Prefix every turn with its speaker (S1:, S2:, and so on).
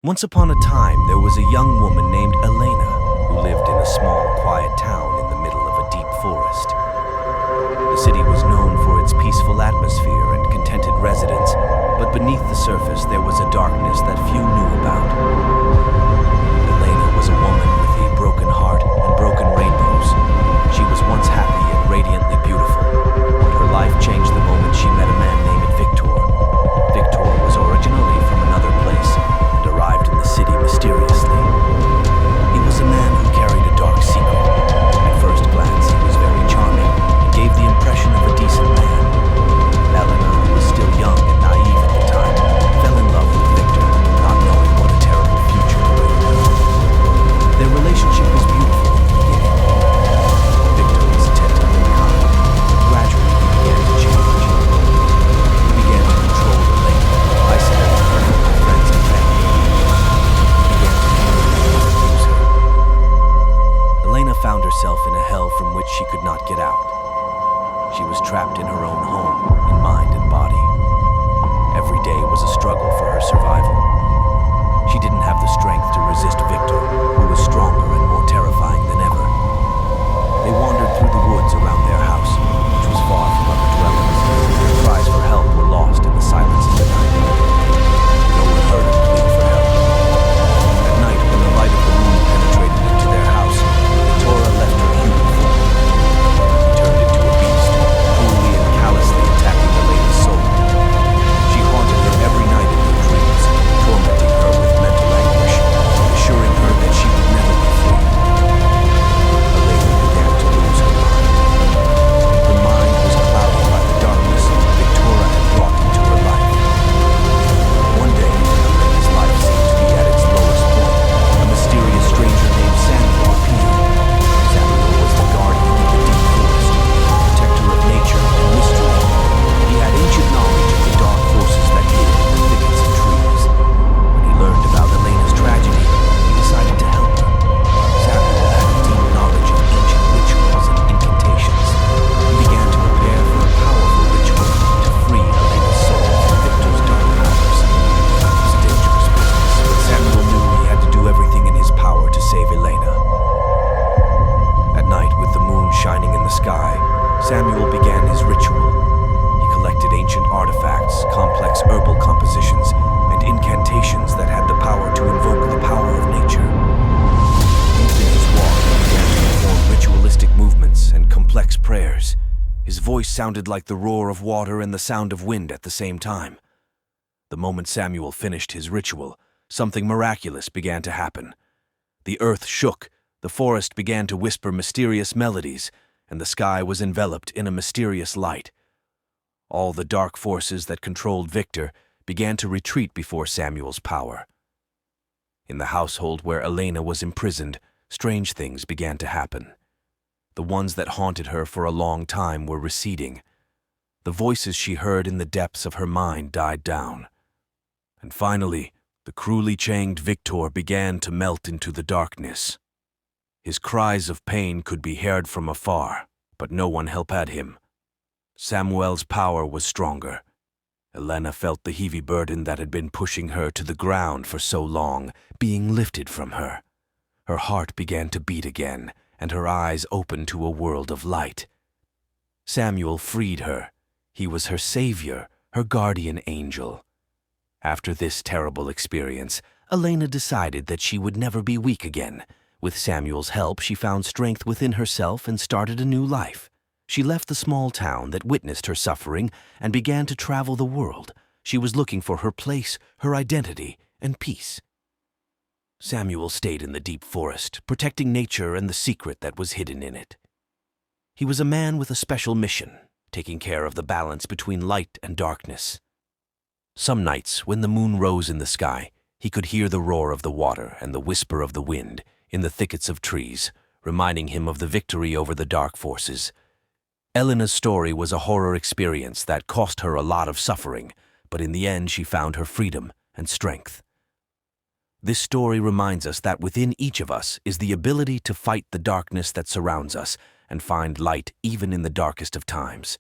S1: Once upon a time, there was a young woman named Elena who lived in a small, quiet town in the middle of a deep forest. The city was known for its peaceful atmosphere and contented residents, but beneath the surface there was a darkness that few knew about. Elena was a woman with a broken heart and broken rainbows. She was once happy and radiantly beautiful, but her life changed the moment she met a man named Viktor. Viktor was originally from another place and arrived in the city mysteriously. He was a man who carried a dark secret. At first glance, he was very charming and gave the impression of a decent man. Elena, who was still young and naive at the time, fell in love with Viktor, not knowing what a terrible future awaited her. Their relationship was beautiful in the beginning. Viktor was attentive and kind. Gradually, he began to change. He began to control Elena, isolating her from her friends and family. He began to humiliate and abuse her. Elena found herself in a hell from which she could not get out. She was trapped in her own home, in mind and body. Every day was a struggle for her survival. She didn't have the strength to resist Viktor, who was stronger and more terrifying than ever. They wandered through the woods around their house, which was far from other dwellings. Their cries for help were lost in the silence of the night. No one heard them plead for help. At night, when the light of the moon penetrated into their house, Viktor left her human form. He turned into a beast, cruelly and callously attacking Elena's soul. She haunted her every night in her dreams, tormenting her with mental anguish, assuring her that she would never be free. Elena began to lose her mind. Her mind was clouded by the darkness Viktor had brought into her life. One day, when Elena's life seemed to be at its lowest point, a mysterious stranger named Samuel appeared. Samuel was the guardian of the deep forest, protector of nature and mystery. He had ancient knowledge of the dark forces that hid in the thickets of trees. When he learned about Elena's tragedy, he decided to help her. Samuel had a deep knowledge of ancient rituals and incantations. He began to prepare for a powerful ritual to free Elena's soul from Viktor's dark powers. It was a dangerous business, but Samuel knew he had to do everything in his power to save Elena. At night, with the moon shining in the sky, Samuel began his ritual. He collected ancient artifacts, complex herbal compositions, and incantations that had the power to invoke the power of nature. Deep in his walk, he began to perform ritualistic movements and complex prayers. His voice sounded like the roar of water and the sound of wind at the same time. The moment Samuel finished his ritual, something miraculous began to happen. The earth shook, the forest began to whisper mysterious melodies, and the sky was enveloped in a mysterious light. All the dark forces that controlled Viktor began to retreat before Samuel's power. In the household where Elena was imprisoned, strange things began to happen. The ones that haunted her for a long time were receding. The voices she heard in the depths of her mind died down. And finally, the cruelly chained Viktor began to melt into the darkness. His cries of pain could be heard from afar, but no one helped him. Samuel's power was stronger. Elena felt the heavy burden that had been pushing her to the ground for so long being lifted from her. Her heart began to beat again, and her eyes opened to a world of light. Samuel freed her. He was her savior, her guardian angel. After this terrible experience, Elena decided that she would never be weak again. With Samuel's help, she found strength within herself and started a new life. She left the small town that witnessed her suffering and began to travel the world. She was looking for her place, her identity, and peace. Samuel stayed in the deep forest, protecting nature and the secret that was hidden in it. He was a man with a special mission, taking care of the balance between light and darkness. Some nights, when the moon rose in the sky, he could hear the roar of the water and the whisper of the wind in the thickets of trees, reminding him of the victory over the dark forces. Elena's story was a horror experience that cost her a lot of suffering, but in the end she found her freedom and strength. This story reminds us that within each of us is the ability to fight the darkness that surrounds us and find light even in the darkest of times.